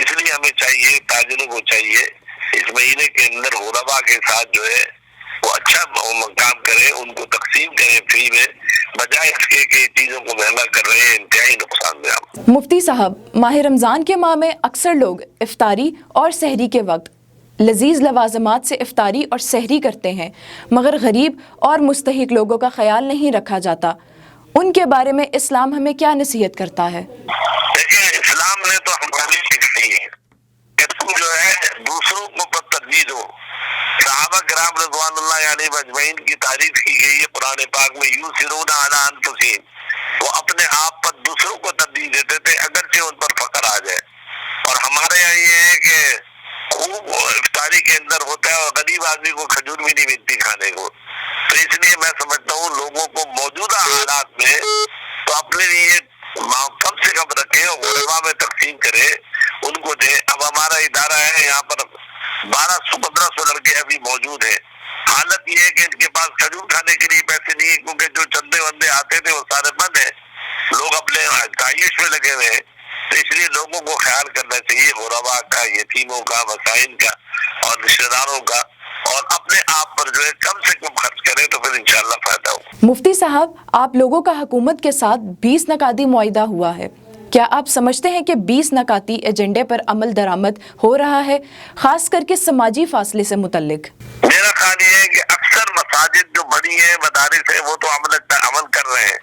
اس لیے ہمیں چاہیے، تاجروں کو چاہیے اس مہینے کے اندر غربا کے ساتھ جو ہے وہ اچھا کام کرے، ان کو تقسیم کرے فری میں، بجائے اس کے کہ چیزوں کو مہنگا کر رہے ہیں، انتہائی نقصان دہ۔ مفتی صاحب، ماہ رمضان کے ماہ میں اکثر لوگ افطاری اور سحری کے وقت لذیذ لوازمات سے افطاری اور سحری کرتے ہیں، مگر غریب اور مستحق لوگوں کا خیال نہیں رکھا جاتا۔ ان کے بارے میں اسلام ہمیں کیا نصیحت کرتا ہے؟ دیکھیں، اسلام نے تو ہماری سکھائی ہے کہ تم جو ہے دوسروں کو ترجیح دو۔ صحابہ کرام رضوان اللہ علیہ اجمعین کی تعریف کی گئی ہے قرآن پاک میں، یؤثرون علی انفسہم، وہ اپنے آپ پر دوسروں کو ترجیح دیتے تھے اگرچہ ان پر فقر آ جائے۔ اور ہمارے یہاں یہ ہے کہ خوب افطاری کے اندر ہوتا ہے اور غریب آدمی کو کھجور بھی نہیں ملتی کھانے کو۔ تو اس لیے میں سمجھتا ہوں لوگوں کو موجودہ حالات میں تو اپنے لیے کم سے کم رکھے اور غربا میں تقسیم کرے، ان کو دے۔ اب ہمارا ادارہ ہے، یہاں پر 1200-1500 لڑکے ابھی موجود ہیں۔ حالت یہ ہے کہ ان کے پاس کھجور کھانے کے لیے پیسے نہیں ہیں، کیونکہ جو چندے وندے آتے تھے وہ سارے بند ہیں، لوگ اپنے تعیش میں لگے ہوئے ہیں۔ تو اس لیے لوگوں کو خیال کرنا چاہیے غربا کا، یتیموں کا، مسائل کا اور رشتہ داروں کا، اور اپنے آپ پر جو ہے کم سے کم خرچ کریں تو پھر انشاءاللہ فائدہ ہو۔ مفتی صاحب، آپ لوگوں کا حکومت کے ساتھ 20 نکاتی معاہدہ ہوا ہے، کیا آپ سمجھتے ہیں کہ 20 نکاتی ایجنڈے پر عمل درآمد ہو رہا ہے، خاص کر کے سماجی فاصلے سے متعلق؟ میرا خیال یہ ہے کہ اکثر مساجد جو بڑی ہیں، مدارس ہیں، وہ تو عمل کر رہے ہیں۔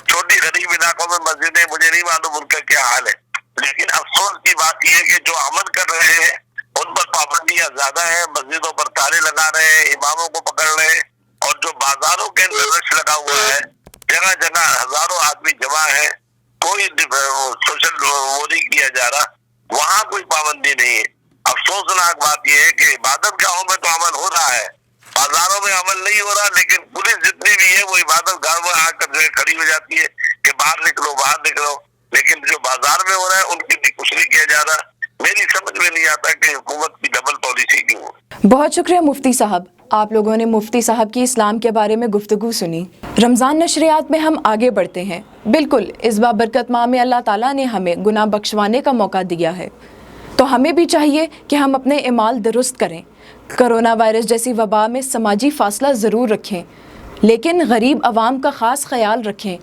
چھوٹی غریب علاقوں میں مسجدیں، مجھے نہیں معلوم ان کا کیا حال ہے، لیکن افسوس کی بات یہ ہے کہ جو عمل کر رہے ہیں ان پر پابندیاں زیادہ ہیں، مسجدوں پر تالے لگا رہے ہیں، اماموں کو پکڑ رہے ہیں، اور جو بازاروں کے اندر رش لگا ہوا ہے، جگہ جگہ ہزاروں آدمی جمع ہے، کوئی سوشل وہ نہیں کیا جا رہا، وہاں کوئی پابندی نہیں ہے۔ افسوسناک بات یہ ہے کہ عبادت گاہوں میں تو عمل ہو رہا ہے، بازاروں میں عمل نہیں ہو رہا، لیکن پولیس جتنی بھی ہے وہ عبادت گاہ میں آ کر جو ہے کھڑی ہو جاتی ہے کہ باہر نکلو باہر نکلو، لیکن جو بازار میں ہو رہا ہے ان کی بھی کچھ نہیں کیا جا رہا۔ میری سمجھ میں نہیں آتا کہ حکومت کی ڈبل پالیسی کیوں ہو۔ بہت شکریہ مفتی صاحب، آپ لوگوں نے مفتی صاحب کی اسلام کے بارے میں گفتگو سنی۔ رمضان نشریات میں ہم آگے بڑھتے ہیں۔ بالکل، اس بابرکت ماہ میں اللہ تعالیٰ نے ہمیں گناہ بخشوانے کا موقع دیا ہے، تو ہمیں بھی چاہیے کہ ہم اپنے اعمال درست کریں۔ کرونا وائرس جیسی وبا میں سماجی فاصلہ ضرور رکھیں، لیکن غریب عوام کا خاص خیال رکھیں۔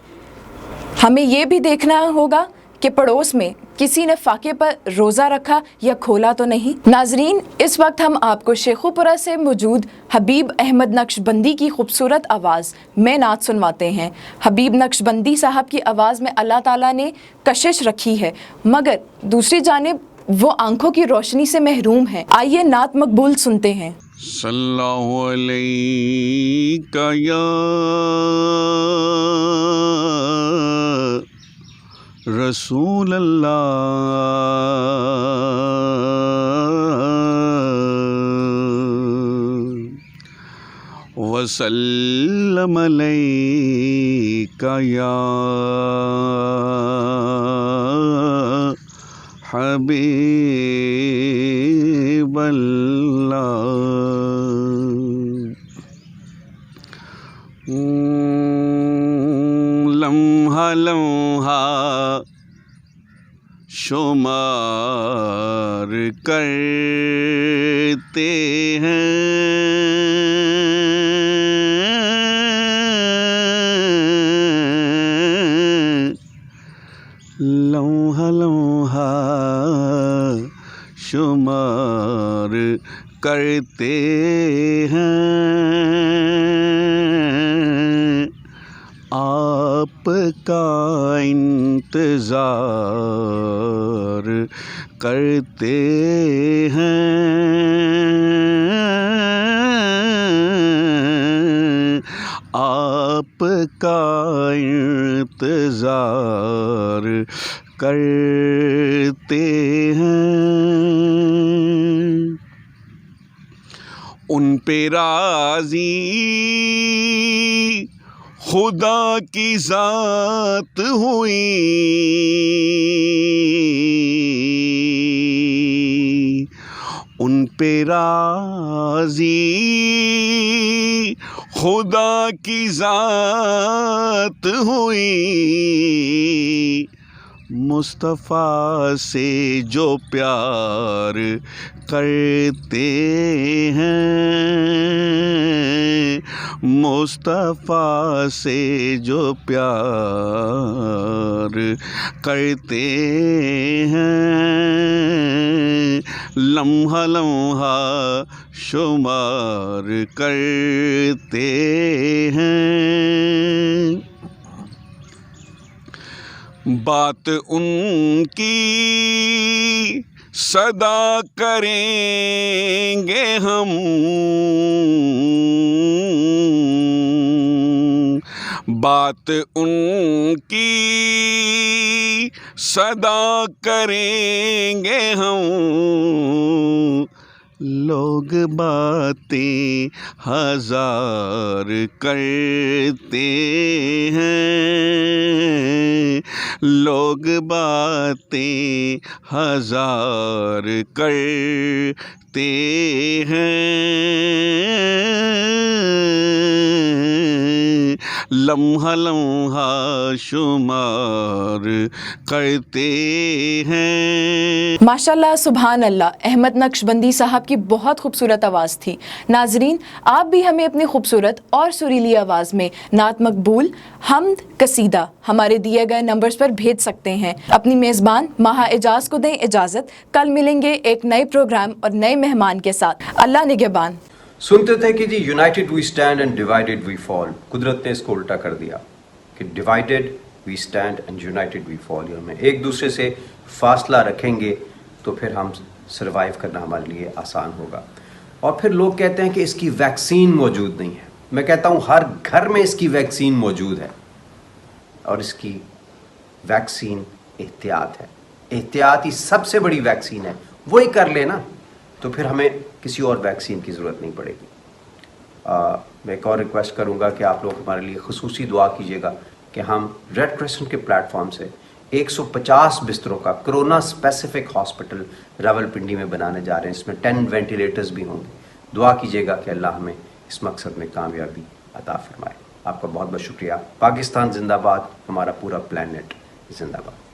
ہمیں یہ بھی دیکھنا ہوگا کہ پڑوس میں کسی نے فاقے پر روزہ رکھا یا کھولا تو نہیں۔ ناظرین، اس وقت ہم آپ کو شیخو پورہ سے موجود حبیب احمد نقشبندی کی خوبصورت آواز میں نعت سنواتے ہیں۔ حبیب نقشبندی صاحب کی آواز میں اللہ تعالیٰ نے کشش رکھی ہے، مگر دوسری جانب وہ آنکھوں کی روشنی سے محروم ہیں۔ آئیے نعت مقبول سنتے ہیں۔ صلی اللہ علیہ یا رسول اللہ، وسلم علیک یا حبیب اللہ۔ لمحہ لمحہ شمار کرتے ہیں، لمحہ لمحہ شمار کرتے ہیں، آپ کا انتظار کرتے ہیں، آپ کا انتظار کرتے ہیں۔ ان پہ راضی خدا کی ذات ہوئی، ان پہ راضی خدا کی ذات ہوئی، مصطفیٰ سے جو پیار کرتے ہیں، مصطفیٰ سے جو پیار کرتے ہیں، لمحہ لمحہ شمار کرتے ہیں۔ بات ان کی صدا کریں گے ہم، بات ان کی صدا کریں گے ہم، لوگ باتیں ہزار کرتے ہیں، لوگ باتیں ہزار کرتے ہیں، لمحہ لمحہ شمار کرتے ہیں۔ ماشاءاللہ، سبحان اللہ، احمد نقشبندی صاحب کی بہت خوبصورت آواز تھی۔ ناظرین، آپ بھی ہمیں اپنی خوبصورت اور سریلی آواز میں نعت مقبول، حمد، قصیدہ ہمارے دیے گئے نمبرز پر بھیج سکتے ہیں۔ اپنی میزبان ماہا اعجاز کو دیں اجازت، کل ملیں گے ایک نئے پروگرام اور نئے مہمان کے ساتھ۔ اللہ نگہبان۔ سنتے تھے کہ جی united we stand and divided we fall, قدرت نے اس کو الٹا کر دیا کہ divided we stand and united we fall. ہمیں ایک دوسرے سے فاصلہ رکھیں گے تو پھر ہم سروائیو کرنا ہمارے لیے آسان ہوگا۔ اور پھر لوگ کہتے ہیں کہ اس کی ویکسین موجود نہیں ہے۔ میں کہتا ہوں ہر گھر میں اس کی ویکسین موجود ہے، اور اس کی ویکسین احتیاط ہے۔ احتیاط ہی سب سے بڑی ویکسین ہے، وہی کر لینا تو پھر ہمیں کسی اور ویکسین کی ضرورت نہیں پڑے گی۔ میں ایک اور ریکویسٹ کروں گا کہ آپ لوگ ہمارے لیے خصوصی دعا کیجیے گا کہ ہم ریڈ کریسنٹ کے پلیٹ فارم سے 150 بستروں کا کرونا اسپیسیفک ہاسپٹل راولپنڈی میں بنانے جا رہے ہیں، اس میں 10 وینٹیلیٹرز بھی ہوں گے۔ دعا کیجیے گا کہ اللہ ہمیں اس مقصد میں کامیابی عطا فرمائے۔ آپ کا بہت بہت شکریہ۔ پاکستان زندہ باد، ہمارا پورا پلانٹ زندہ باد۔